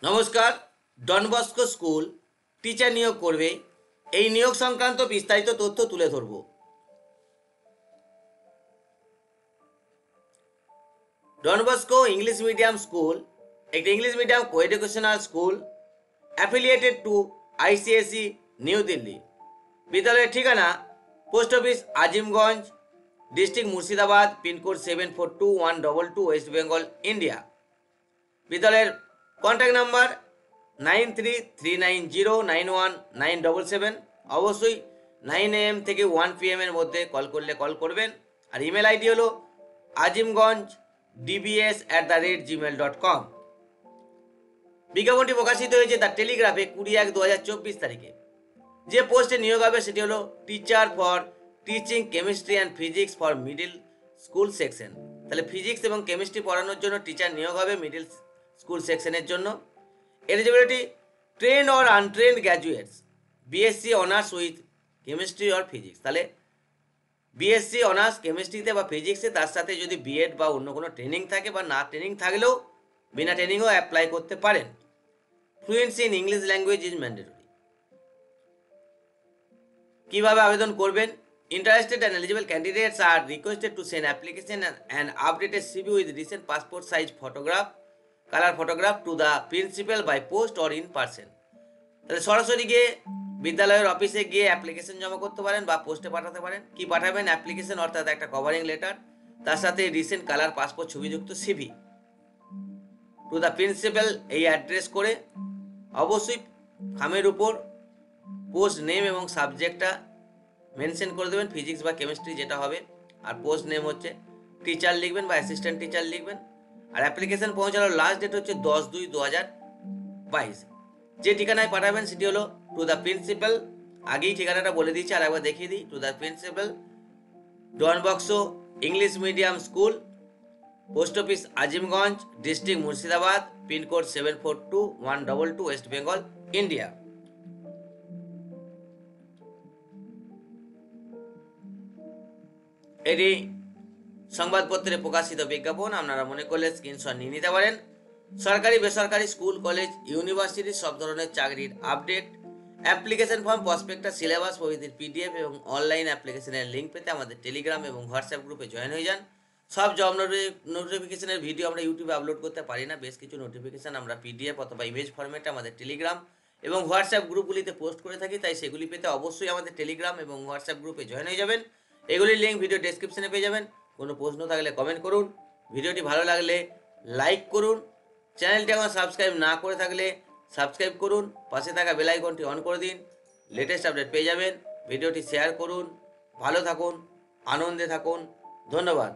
নমস্কার। Don Bosco school teacher নিয়োগ করবে, এই নিয়োগ সংক্রান্ত বিস্তারিত তথ্য তুলে ধরব। Don Bosco English medium school একটি English medium coeducational school affiliated to ICSE New Delhi. বিদ্যালয়ের ঠিকানা post office Azimganj, district Murshidabad, pincode 742122, West Bengal, India. বিদ্যালয়ের কন্ট্যাক্ট নাম্বার 9339091977। অবশ্যই 9 AM থেকে 1 PM এর মধ্যে কল করলে কল করবেন। আর ইমেল আইডি হলো azimganjdbs@gmail.com। বিজ্ঞাপনটি প্রকাশিত হয়েছে দ্য টেলিগ্রাফে 20/1/2024 তারিখে। যে পোস্টে নিয়োগ হবে সেটি হলো teacher for teaching chemistry and physics for middle school section. তাহলে ফিজিক্স এবং কেমিস্ট্রি পড়ানোর জন্য টিচার নিয়োগ হবে মিডিল স্কুল সেকশনের জন্য। Eligibility trend or untrained graduates, BSc honours with chemistry or physics. তাহলে বিএসসি অনার্স কেমিস্ট্রিতে বা ফিজিক্সে, তার সাথে যদি বিএড বা অন্য কোনো ট্রেনিং থাকে বা না ট্রেনিং থাকলেও বিনা ট্রেনিংও অ্যাপ্লাই করতে পারেন। Fluency in English language is mandatory. কিভাবে আবেদন করবেন? Interested and eligible candidates are requested to send application and updated CV with recent passport size photograph, color photograph to the principal by post or in person. তাহলে সরাসরি গিয়ে বিদ্যালয়ের অফিসে গিয়ে application জমা করতে পারেন বা পোস্টে পাঠাতে পারেন। কি পাঠাবেন? অ্যাপ্লিকেশন অর্থাৎ একটা কভারিং লেটার, তার সাথে রিসেন্ট কালার পাসপোর্ট ছবিযুক্ত সিভি টু দ্য প্রিন্সিপাল, এই অ্যাড্রেস করে অবশ্যই খামের উপর পোস্ট নেম এবং সাবজেক্টটা মেনশন করে দেবেন, ফিজিক্স বা কেমিস্ট্রি যেটা হবে। আর পোস্ট নেম হচ্ছে টিচার লিখবেন বা অ্যাসিস্ট্যান্ট টিচার লিখবেন। আর অ্যাপ্লিকেশন পৌঁছানোর লাস্ট ডেট হচ্ছে 10/2/2022। যে ঠিকানায় পাঠাবেন সেটি হলো টু দ্য প্রিন্সিপাল, আগেই ঠিকানাটা বলে দিচ্ছি আর একবার দেখিয়ে দিই। To the principal, Don Bosco English medium school, post office Azimganj, district Murshidabad, pincode 742122, West Bengal, India. এটি সংবাদপত্রে প্রকাশিত বিজ্ঞাপন। আপনারা মনে করলে স্ক্রিনশট নিয়ে নিতে পারেন। সরকারি বেসরকারি স্কুল কলেজ ইউনিভার্সিটি সব ধরনের চাকরির update, application form, prospectus, syllabus প্রভৃতির পিডিএফ এবং অনলাইন অ্যাপ্লিকেশনের লিঙ্ক পেতে আমাদের টেলিগ্রাম এবং হোয়াটসঅ্যাপ গ্রুপে জয়েন হয়ে যান। সব জব নোটিফিকেশনের ভিডিও আমরা ইউটিউবে আপলোড করতে পারি না, বেশ কিছু নোটিফিকেশান আমরা পিডিএফ অথবা ইমেজ ফরম্যাটে আমাদের টেলিগ্রাম এবং হোয়াটসঅ্যাপ গ্রুপগুলিতে পোস্ট করে থাকি। তাই সেগুলি পেতে অবশ্যই আমাদের টেলিগ্রাম এবং হোয়াটসঅ্যাপ গ্রুপে জয়েন হয়ে যাবেন। এগুলির লিঙ্ক ভিডিও ডেসক্রিপশনে পেয়ে যাবেন। কোনো প্রশ্ন থাকলে কমেন্ট করুন। ভিডিওটি ভালো লাগলে লাইক করুন। চ্যানেলটি এখন সাবস্ক্রাইব না করে থাকলে সাবস্ক্রাইব করুন। পাশে থাকা বেল আইকনটি অন করে দিন, লেটেস্ট আপডেট পেয়ে যাবেন। ভিডিওটি শেয়ার করুন। ভালো থাকুন, আনন্দে থাকুন। ধন্যবাদ।